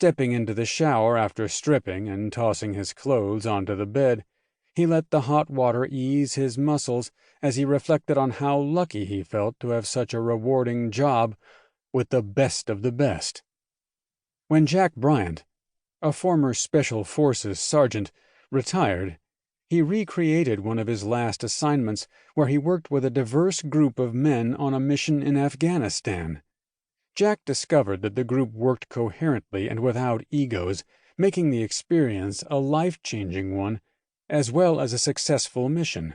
Stepping into the shower after stripping and tossing his clothes onto the bed, he let the hot water ease his muscles as he reflected on how lucky he felt to have such a rewarding job with the best of the best. When Jack Bryant, a former Special Forces sergeant, retired, he recreated one of his last assignments where he worked with a diverse group of men on a mission in Afghanistan. Jack discovered that the group worked coherently and without egos, making the experience a life-changing one, as well as a successful mission.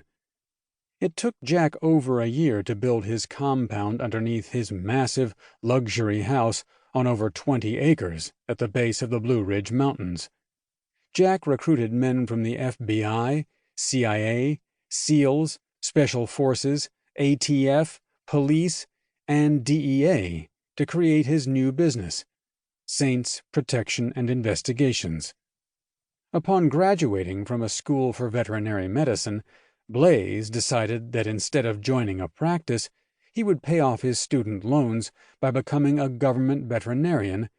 It took Jack over a year to build his compound underneath his massive, luxury house on over 20 acres at the base of the Blue Ridge Mountains. Jack recruited men from the FBI, CIA, SEALs, Special Forces, ATF, police, and DEA to create his new business, Saints Protection and Investigations. Upon graduating from a school for veterinary medicine, Blaise decided that instead of joining a practice, he would pay off his student loans by becoming a government veterinarian,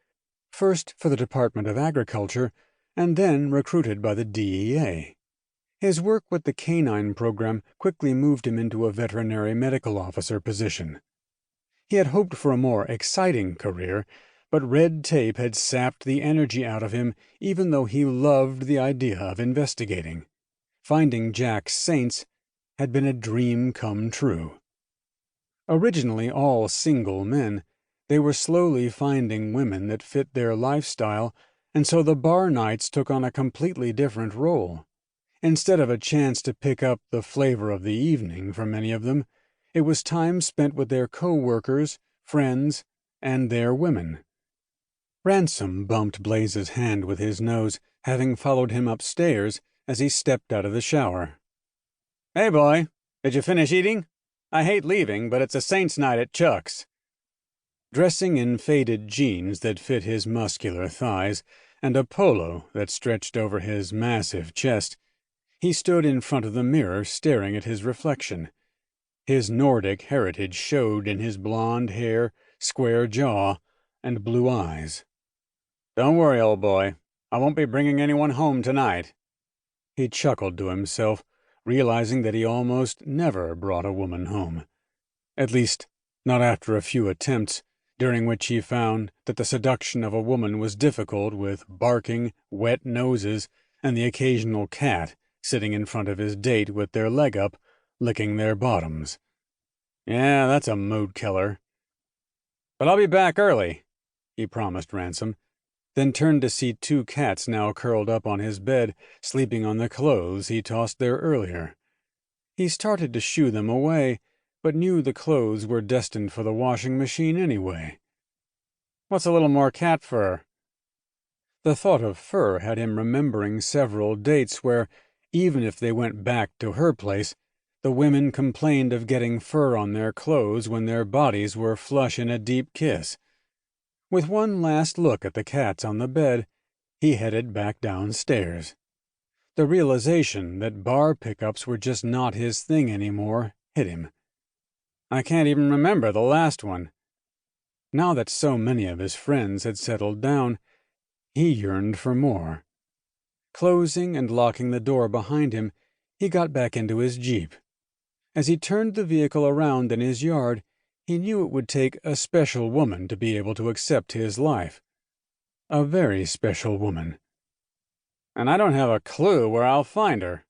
first for the Department of Agriculture and then recruited by the DEA. His work with the canine program quickly moved him into a veterinary medical officer position. He had hoped for a more exciting career, but red tape had sapped the energy out of him even though he loved the idea of investigating. Finding Jack's saints had been a dream come true. Originally all single men, they were slowly finding women that fit their lifestyle, and so the bar nights took on a completely different role. Instead of a chance to pick up the flavor of the evening for many of them, it was time spent with their co-workers, friends, and their women. Ransom bumped Blaise's hand with his nose, having followed him upstairs as he stepped out of the shower. "Hey, boy, did you finish eating? I hate leaving, but it's a Saints' night at Chuck's." Dressing in faded jeans that fit his muscular thighs and a polo that stretched over his massive chest, he stood in front of the mirror staring at his reflection. His Nordic heritage showed in his blonde hair, square jaw, and blue eyes. "Don't worry, old boy. I won't be bringing anyone home tonight." He chuckled to himself, realizing that he almost never brought a woman home. At least, not after a few attempts, during which he found that the seduction of a woman was difficult with barking, wet noses, and the occasional cat sitting in front of his date with their leg up, licking their bottoms. "Yeah, that's a mood killer." "But I'll be back early," he promised Ransom, then turned to see two cats now curled up on his bed, sleeping on the clothes he tossed there earlier. He started to shoo them away, but knew the clothes were destined for the washing machine anyway. "What's a little more cat fur?" The thought of fur had him remembering several dates where, even if they went back to her place, the women complained of getting fur on their clothes when their bodies were flush in a deep kiss. With one last look at the cats on the bed, he headed back downstairs. The realization that bar pickups were just not his thing anymore hit him. "I can't even remember the last one." Now that so many of his friends had settled down, he yearned for more. Closing and locking the door behind him, he got back into his Jeep. As he turned the vehicle around in his yard, he knew it would take a special woman to be able to accept his life. A very special woman. "And I don't have a clue where I'll find her."